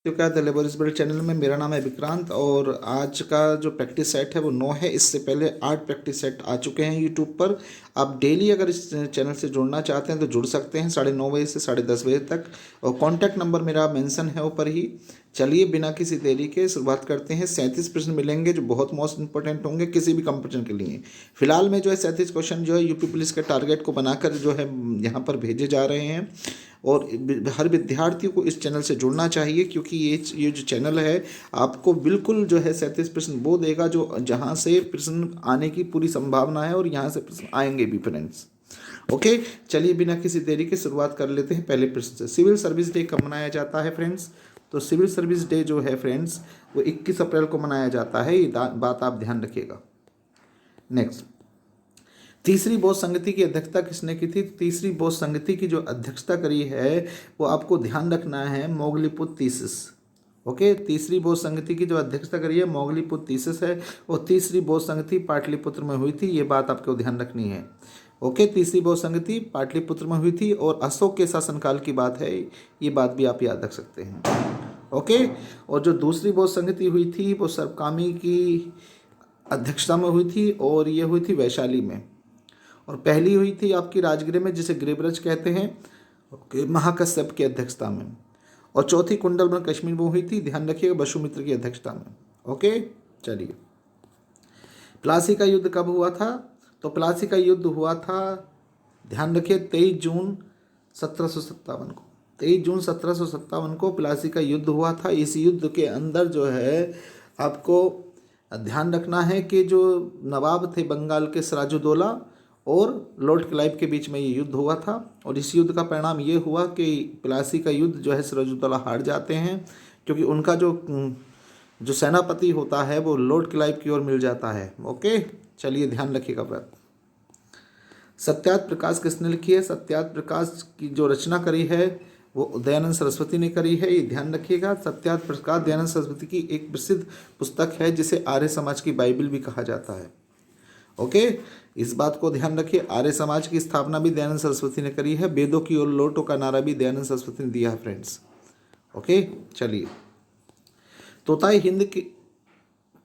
चुका है the laborious build channel में। मेरा नाम है विक्रांत और आज का जो प्रैक्टिस सेट है वो 9 है। इससे पहले 8 प्रैक्टिस सेट आ चुके हैं यूट्यूब पर। आप डेली अगर इस चैनल से जुड़ना चाहते हैं तो जुड़ सकते हैं 9:30 बजे से 10:30 बजे तक, और कॉन्टैक्ट नंबर मेरा मेंशन है ऊपर ही। चलिए बिना किसी देरी के शुरुआत करते हैं। 37 प्रश्न मिलेंगे जो बहुत मोस्ट इंपॉर्टेंट होंगे किसी भी कंपटीशन के लिए। फिलहाल में जो है 37 क्वेश्चन जो है यूपी पुलिस के टारगेट को बनाकर जो है यहाँ पर भेजे जा रहे हैं, और हर विद्यार्थी को इस चैनल से जुड़ना चाहिए, क्योंकि ये जो चैनल है आपको बिल्कुल जो है 37 प्रश्न वो देगा जो जहाँ से प्रश्न आने की पूरी संभावना है, और यहाँ से प्रश्न आएंगे भी फ्रेंड्स। ओके, चलिए बिना किसी देरी के शुरुआत कर लेते हैं पहले प्रश्न से। सिविल सर्विस डे कब मनाया जाता है फ्रेंड्स? तो सिविल सर्विस डे जो है फ्रेंड्स वो 21 अप्रैल को मनाया जाता है। ये बात आप ध्यान रखिएगा। नेक्स्ट, तीसरी बोध संगति की अध्यक्षता किसने की थी? तीसरी बोध संगति की जो अध्यक्षता करी है वो आपको ध्यान रखना है मोगलीपुत तीसिस। ओके, तीसरी बोध संगति की जो अध्यक्षता करी है मोगलीपुत तीसिस है, और तीसरी बोध संगति पाटलिपुत्र में हुई थी। ये बात आपको ध्यान रखनी है। ओके, तीसरी बोध संगति पाटलिपुत्र में हुई थी और अशोक के शासनकाल की बात है। ये बात भी आप याद रख सकते हैं। ओके, और जो दूसरी बोध संगति हुई थी वो सरकामी की अध्यक्षता में हुई थी, और ये हुई थी वैशाली में। और पहली हुई थी आपकी राजगृह में, जिसे गृहब्रज कहते हैं, महाकश्यप की अध्यक्षता में। और चौथी कुंडलवन कश्मीर में हुई थी, ध्यान रखिएगा, वसुमित्र की अध्यक्षता में। ओके, चलिए प्लासी का युद्ध कब हुआ था? तो प्लासी का युद्ध हुआ था, ध्यान रखिए, 23 जून 1757 को। 23 जून 1757 को प्लासी का युद्ध हुआ था। इस युद्ध के अंदर जो है आपको ध्यान रखना है कि जो नवाब थे बंगाल के सिराजुद्दौला और लॉर्ड क्लाइव के बीच में ये युद्ध हुआ था, और इस युद्ध का परिणाम ये हुआ कि प्लासी का युद्ध जो है सिराजुद्दौला हार जाते हैं, क्योंकि उनका जो सेनापति होता है वो लॉर्ड क्लाइव की ओर मिल जाता है। ओके, चलिए ध्यान रखिएगा बात। सत्यार्थ प्रकाश किसने लिखी है? सत्यार्थ प्रकाश की जो रचना करी है वो दयानंद सरस्वती ने करी है। ये ध्यान रखिएगा। सत्यार्थ प्रकाश दयानंद सरस्वती की एक प्रसिद्ध पुस्तक है जिसे आर्य समाज की बाइबल भी कहा जाता है। ओके, इस बात को ध्यान रखिए। आर्य समाज की स्थापना भी दयानंद सरस्वती ने करी है। वेदों की ओर लौटो का नारा भी दयानंद सरस्वती ने दिया है फ्रेंड्स। ओके, चलिए तोताए हिंद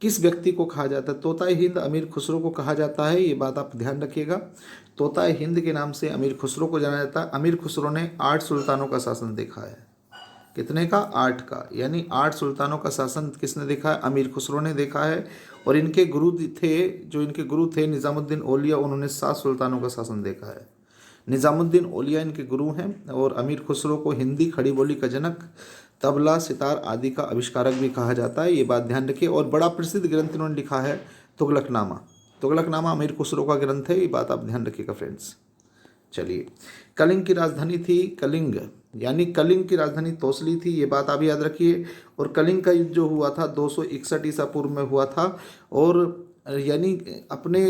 किस व्यक्ति को कहा जाता है? तोताए हिंद अमीर खुसरो को कहा जाता है। ये बात आप ध्यान रखिएगा। तोताए हिंद के नाम से अमीर खुसरो को जाना जाता है। अमीर खुसरो ने 8 सुल्तानों का शासन देखा है। कितने का? 8 का। यानी 8 सुल्तानों का शासन किसने देखा है? अमीर खुसरो ने देखा है। और इनके गुरु थे निज़ामुद्दीन औलिया, उन्होंने 7 सुल्तानों का शासन देखा है। निज़ामुद्दीन औलिया इनके गुरु हैं, और अमीर खुसरो को हिंदी खड़ी बोली का जनक, तबला, सितार आदि का आविष्कारक भी कहा जाता है। ये बात ध्यान रखिए। और बड़ा प्रसिद्ध ग्रंथ इन्होंने लिखा है तुगलकनामा। तुगलकनामा अमीर खुसरो का ग्रंथ है। ये बात आप ध्यान रखिएगा फ्रेंड्स। चलिए, कलिंग की राजधानी थी कलिंग, यानी कलिंग की राजधानी तोसली थी। ये बात आप याद रखिए। और कलिंग का युद्ध जो हुआ था 261 ईसा पूर्व में हुआ था, और यानी अपने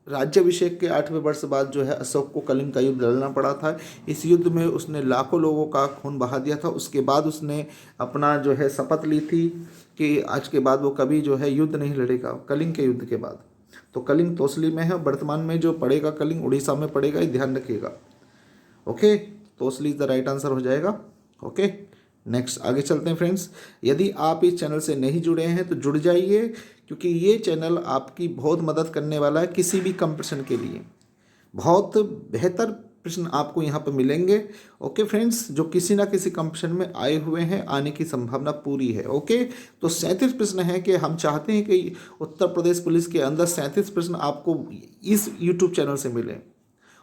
राज्याभिषेक के 8वें वर्ष बाद जो है अशोक को कलिंग का युद्ध लड़ना पड़ा था। इस युद्ध में उसने लाखों लोगों का खून बहा दिया था। उसके बाद उसने अपना जो है शपथ ली थी कि आज के बाद वो कभी जो है युद्ध नहीं लड़ेगा, कलिंग के युद्ध के बाद। तो कलिंग तोसली में है। वर्तमान में जो पड़ेगा कलिंग उड़ीसा में पड़ेगा, ये ध्यान रखिएगा। ओके, तोसली इज द राइट आंसर हो जाएगा। ओके, नेक्स्ट आगे चलते हैं फ्रेंड्स। यदि आप इस चैनल से नहीं जुड़े हैं तो जुड़ जाइए, क्योंकि ये चैनल आपकी बहुत मदद करने वाला है किसी भी कंपटीशन के लिए। बहुत बेहतर प्रश्न आपको यहाँ पर मिलेंगे। ओके फ्रेंड्स, जो किसी ना किसी कंपटीशन में आए हुए हैं, आने की संभावना पूरी है। ओके, तो 37 प्रश्न है कि हम चाहते हैं कि उत्तर प्रदेश पुलिस के अंदर 37 प्रश्न आपको इस यूट्यूब चैनल से मिले,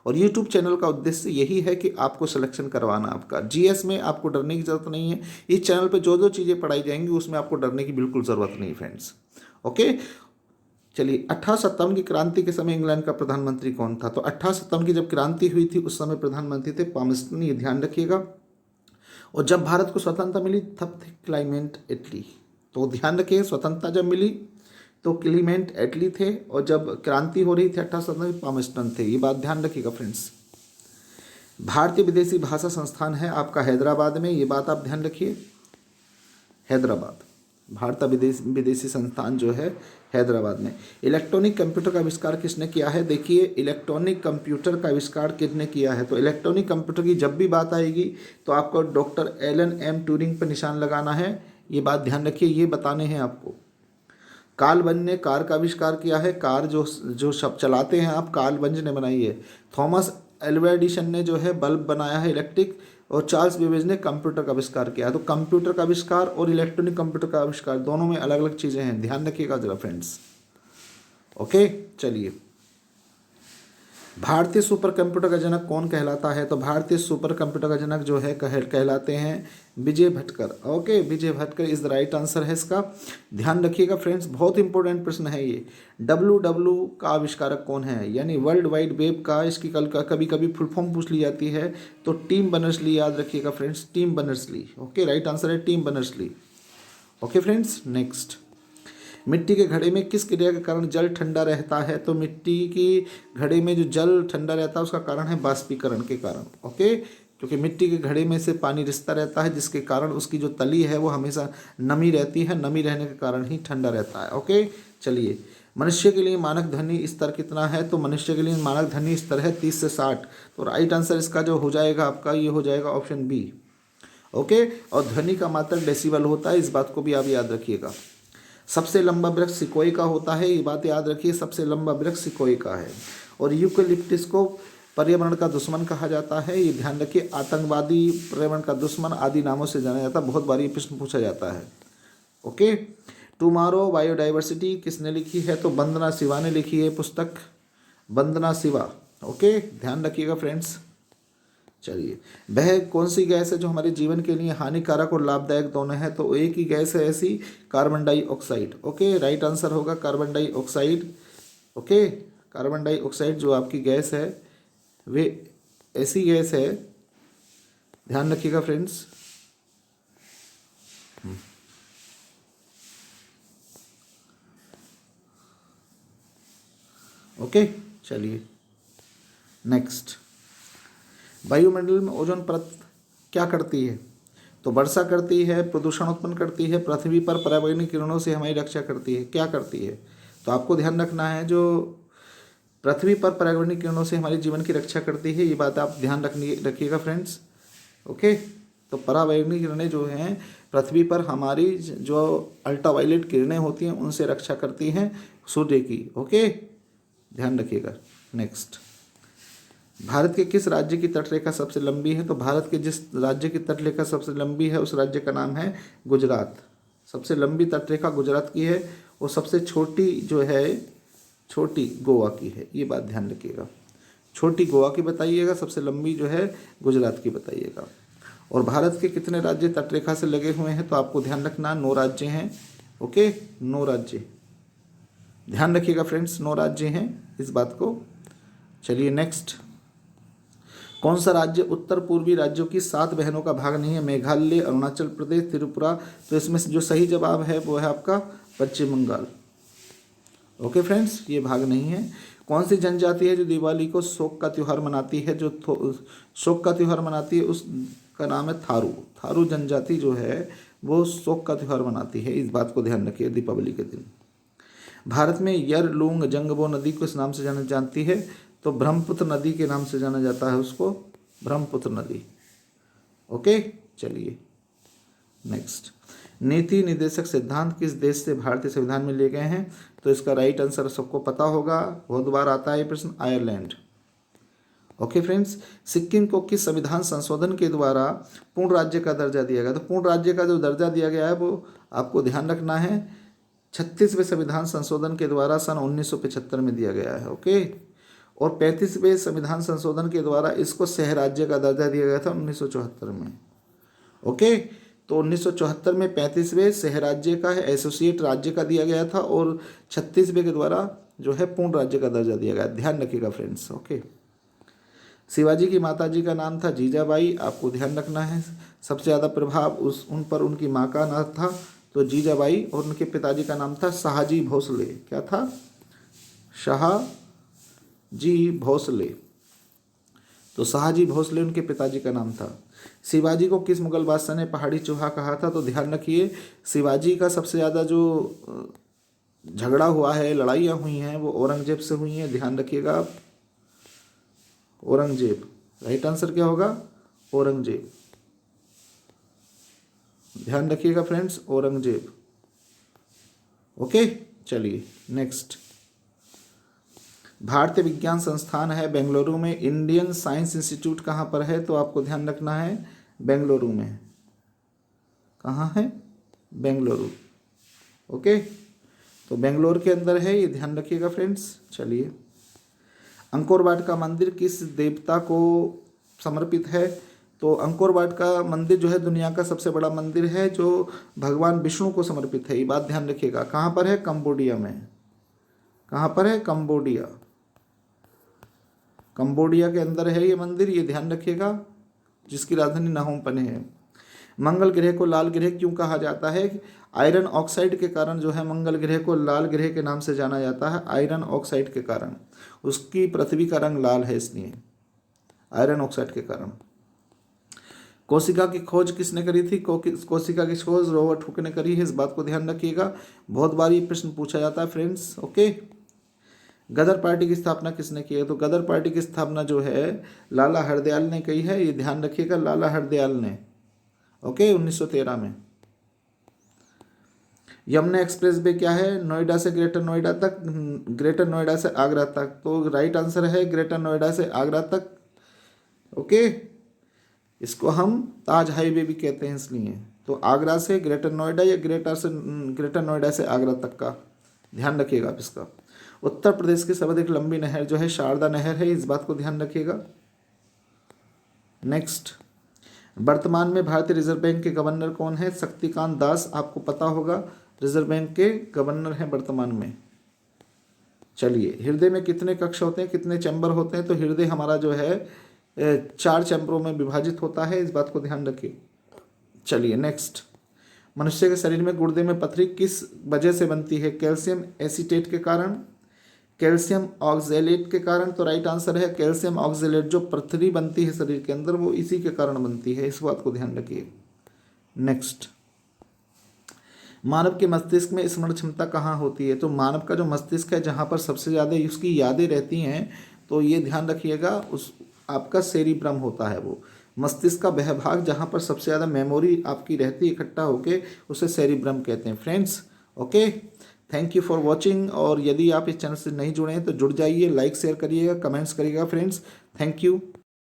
और यूट्यूब चैनल का उद्देश्य यही है कि आपको सिलेक्शन करवाना। आपका जीएस में आपको डरने की ज़रूरत नहीं है। इस चैनल पे जो जो चीज़ें पढ़ाई जाएंगी उसमें आपको डरने की बिल्कुल ज़रूरत नहीं फ्रेंड्स। ओके, चलिए 1857 की क्रांति के समय इंग्लैंड का प्रधानमंत्री कौन था? तो 1857 की जब क्रांति हुई थी उस समय प्रधानमंत्री थे पामस्टन, ये ध्यान रखिएगा। और जब भारत को स्वतंत्रता मिली तब थे क्लाइमेट एटली। तो ध्यान रखिए, स्वतंत्रता जब मिली तो क्लीमेंट एटली थे, और जब क्रांति हो रही थी 1857 में पामस्टन थे। ये बात ध्यान रखिएगा फ्रेंड्स। भारतीय विदेशी भाषा संस्थान है आपका हैदराबाद में। ये बात आप ध्यान रखिए। हैदराबाद, भारतीय विदेशी संस्थान जो है हैदराबाद में। इलेक्ट्रॉनिक कंप्यूटर का आविष्कार किसने किया है? देखिए, इलेक्ट्रॉनिक कंप्यूटर का आविष्कार किसने किया है? तो इलेक्ट्रॉनिक कंप्यूटर की जब भी बात आएगी तो आपको डॉक्टर एलन एम ट्यूरिंग पर निशान लगाना है। ये बात ध्यान रखिए, ये बताने हैं आपको। कार्ल बंज ने कार का आविष्कार किया है। कार जो जो शब्द चलाते हैं आप, कार्ल बंज ने बनाई है। थॉमस एल्वा एडिशन ने जो है बल्ब बनाया है इलेक्ट्रिक। और चार्ल्स बेबेज ने कंप्यूटर का आविष्कार किया है। तो कंप्यूटर का आविष्कार और इलेक्ट्रॉनिक कंप्यूटर का आविष्कार दोनों में अलग अलग चीज़ें हैं, ध्यान रखिएगा जरा फ्रेंड्स। ओके, चलिए। भारतीय सुपर कंप्यूटर का जनक कौन कहलाता है? तो भारतीय सुपर कंप्यूटर का जनक जो है कहलाते हैं Vijay Bhatkar. Okay, Vijay Bhatkar is the right answer है इसका। ध्यान रखिएगा फ्रेंड्स, बहुत इंपॉर्टेंट प्रश्न है ये। WW का आविष्कारक कौन है? यानी वर्ल्ड वाइड वेब का, इसकी कल का कभी कभी फुल फॉर्म पूछ ली जाती है, तो टिम बर्नर्स-ली याद रखिएगा friends, Tim Berners-Lee. Okay, right answer है Tim Berners-Lee. Okay friends, next. मिट्टी के घड़े में किस क्रिया के कारण जल ठंडा रहता है? तो मिट्टी की घड़े में जो जल ठंडा रहता है उसका कारण है बाष्पीकरण के कारण। ओके, क्योंकि मिट्टी के घड़े में से पानी रिसता रहता है, जिसके कारण उसकी जो तली है वो हमेशा नमी रहती है, नमी रहने के कारण ही ठंडा रहता है। ओके, चलिए। मनुष्य के लिए मानक ध्वनि स्तर कितना है? तो मनुष्य के लिए मानक ध्वनि स्तर है 30 से 60। तो राइट आंसर इसका जो हो जाएगा आपका, ये हो जाएगा ऑप्शन बी। ओके, और ध्वनि का मात्रक डेसिबल होता है, इस बात को भी आप याद रखिएगा। सबसे लंबा वृक्ष सिकोई का होता है, ये बात याद रखिए, सबसे लंबा वृक्ष सिकोई का है। और यूकेलिप्टस को पर्यावरण का दुश्मन कहा जाता है, ये ध्यान रखिए। आतंकवादी, पर्यावरण का दुश्मन आदि नामों से जाना जाता है, बहुत बार ये प्रश्न पूछा जाता है। ओके, टुमारो बायोडाइवर्सिटी किसने लिखी है? तो वंदना शिवा ने लिखी है पुस्तक, वंदना शिवा। ओके, ध्यान रखिएगा फ्रेंड्स। चलिए, वह कौन सी गैस है जो हमारे जीवन के लिए हानिकारक और लाभदायक दोनों है? तो एक ही गैस है ऐसी, carbon dioxide. Okay, right answer होगा carbon dioxide. Okay, carbon dioxide जो आपकी गैस है वे ऐसी गैस है, ध्यान रखिएगा फ्रेंड्स। ओके, चलिए नेक्स्ट। वायुमंडल में ओजोन परत क्या करती है? तो वर्षा करती है, प्रदूषण उत्पन्न करती है, पृथ्वी पर पराबैंगनी किरणों से हमारी रक्षा करती है। क्या करती है? तो आपको ध्यान रखना है, जो पृथ्वी पर पराबैंगनी किरणों से हमारे जीवन की रक्षा करती है, ये बात आप ध्यान रखिएगा फ्रेंड्स। ओके, तो पराबैंगनी किरणें जो हैं पृथ्वी पर हमारी जो अल्ट्रावायलेट किरणें होती हैं उनसे रक्षा करती हैं सूर्य की। ओके, ध्यान रखिएगा। नेक्स्ट। भारत के किस राज्य की तटरेखा सबसे लंबी है? तो भारत के जिस राज्य की तटरेखा सबसे लंबी है उस राज्य का नाम है गुजरात। सबसे लंबी तटरेखा गुजरात की है, और सबसे छोटी जो है, छोटी गोवा की है, ये बात ध्यान रखिएगा। छोटी गोवा की बताइएगा, सबसे लंबी जो है गुजरात की बताइएगा। और भारत के कितने राज्य तटरेखा से लगे हुए हैं? तो आपको ध्यान रखना 9 राज्य हैं। ओके, 9 राज्य, ध्यान रखिएगा फ्रेंड्स, 9 राज्य हैं इस बात को। चलिए नेक्स्ट। कौन सा राज्य उत्तर पूर्वी राज्यों की 7 बहनों का भाग नहीं है? मेघालय, अरुणाचल प्रदेश, त्रिपुरा। तो इसमें से जो सही जवाब है वो है आपका पश्चिम बंगाल। ओके फ्रेंड्स, ये भाग नहीं है। कौन सी जनजाति है जो दिवाली को शोक का त्यौहार मनाती है? जो शोक का त्यौहार मनाती है उसका नाम है थारू। थारू जनजाति जो है वो शोक का त्यौहार मनाती है, इस बात को ध्यान रखिए दीपावली के दिन। भारत में यरलुंग जंगबो नदी को इस नाम से जानती है? तो ब्रह्मपुत्र नदी के नाम से जाना जाता है उसको, ब्रह्मपुत्र नदी। ओके, चलिए नेक्स्ट। नीति निर्देशक सिद्धांत किस देश से भारतीय संविधान में लिए गए हैं? तो इसका राइट आंसर सबको पता होगा, बहुत बार आता है ये प्रश्न, आयरलैंड। Okay friends. सिक्किम को किस संविधान संशोधन के द्वारा पूर्ण राज्य का दर्जा दिया गया? तो पूर्ण राज्य का जो दर्जा दिया गया है वो आपको ध्यान रखना है 36वें संविधान संशोधन के द्वारा सन 1975 में दिया गया है। ओके, और 35वें संविधान संशोधन के द्वारा इसको सह राज्य का दर्जा दिया गया था 1974 में। ओके, तो 1974 में 35वें सह राज्य का है, एसोसिएट राज्य का दिया गया था, और 36वें के द्वारा जो है पूर्ण राज्य का दर्जा दिया गया, ध्यान रखिएगा फ्रेंड्स। ओके, शिवाजी की माता जी का नाम था जीजाबाई, आपको ध्यान रखना है। सबसे ज़्यादा प्रभाव उन पर उनकी माँ का नाम था, तो जीजाबाई, और उनके पिताजी का नाम था शाहजी भोसले। क्या था? शाहजी भोसले। तो शाहजी भोसले उनके पिताजी का नाम था। शिवाजी को किस मुगल बादशाह ने पहाड़ी चूहा कहा था? तो ध्यान रखिए, शिवाजी का सबसे ज़्यादा जो झगड़ा हुआ है, लड़ाइयाँ हुई हैं, वो औरंगजेब से हुई हैं, ध्यान रखिएगा आप। औरंगजेब, राइट आंसर क्या होगा? औरंगजेब। ध्यान रखिएगा फ्रेंड्स, औरंगजेब। ओके, चलिए नेक्स्ट। भारतीय विज्ञान संस्थान है बेंगलुरु में। इंडियन साइंस इंस्टीट्यूट कहाँ पर है, तो आपको ध्यान रखना है बेंगलुरु में। कहाँ है, बेंगलुरु। ओके, तो बेंगलोर के अंदर है, ये ध्यान रखिएगा फ्रेंड्स। चलिए, अंकोर वाट का मंदिर किस देवता को समर्पित है, तो अंकोर वाट का मंदिर जो है दुनिया का सबसे बड़ा मंदिर है जो भगवान विष्णु को समर्पित है। ये बात ध्यान रखिएगा। कहाँ पर है, कंबोडिया में। कहाँ पर है, कंबोडिया। कंबोडिया के अंदर है ये मंदिर, ये ध्यान रखिएगा, जिसकी राजधानी नहोम पेन है। मंगल ग्रह को लाल ग्रह क्यों कहा जाता है, आयरन ऑक्साइड के कारण जो है मंगल ग्रह को लाल ग्रह के नाम से जाना जाता है। आयरन ऑक्साइड के कारण, उसकी पृथ्वी का रंग लाल है इसलिए, आयरन ऑक्साइड के कारण। कोशिका की खोज किसने करी थी, कोशिका की खोज रॉबर्ट हुक ने करी है, इस बात को ध्यान रखिएगा। बहुत बार ये प्रश्न पूछा जाता है फ्रेंड्स। ओके, गदर पार्टी की स्थापना किसने की है, तो गदर पार्टी की स्थापना जो है लाला हरदयाल ने की है, ये ध्यान रखिएगा, लाला हरदयाल ने। ओके, 1913 में। यमुना एक्सप्रेस वे क्या है, नोएडा से ग्रेटर नोएडा तक, ग्रेटर नोएडा से आगरा तक, तो राइट आंसर है ग्रेटर नोएडा से आगरा तक। ओके, इसको हम ताज हाईवे भी कहते हैं इसलिए, तो आगरा से ग्रेटर नोएडा या ग्रेटर नोएडा से आगरा तक का ध्यान रखिएगा आप इसका। उत्तर प्रदेश की सर्वाधिक लंबी नहर जो है शारदा नहर है, इस बात को ध्यान रखिएगा। नेक्स्ट, वर्तमान में भारतीय रिजर्व बैंक के गवर्नर कौन है, शक्तिकांत दास, आपको पता होगा, रिजर्व बैंक के गवर्नर हैं वर्तमान में। चलिए, हृदय में कितने कक्ष होते हैं, कितने चैम्बर होते हैं, तो हृदय हमारा जो है 4 चैम्बरों में विभाजित होता है, इस बात को ध्यान रखिए। चलिए नेक्स्ट, मनुष्य के शरीर में गुर्दे में पथरी किस वजह से बनती है, कैल्शियम एसीटेट के कारण, कैल्शियम ऑक्जेलेट के कारण, तो राइट आंसर है कैल्शियम ऑक्जेलेट। जो पथरी बनती है शरीर के अंदर वो इसी के कारण बनती है, इस बात को ध्यान रखिए। नेक्स्ट, मानव के मस्तिष्क में स्मरण क्षमता कहाँ होती है, तो मानव का जो मस्तिष्क है जहाँ पर सबसे ज़्यादा उसकी यादें रहती हैं, तो ये ध्यान रखिएगा, उस आपका सेरिब्रम होता है वो मस्तिष्क का वह भाग जहाँ पर सबसे ज़्यादा मेमोरी आपकी रहती है इकट्ठा होके, उसे सेरिब्रम कहते हैं friends. Okay, thank you for watching. और यदि आप इस चैनल से नहीं जुड़े हैं तो जुड़ जाइए, लाइक शेयर करिएगा, कमेंट्स करिएगा फ्रेंड्स। Thank you.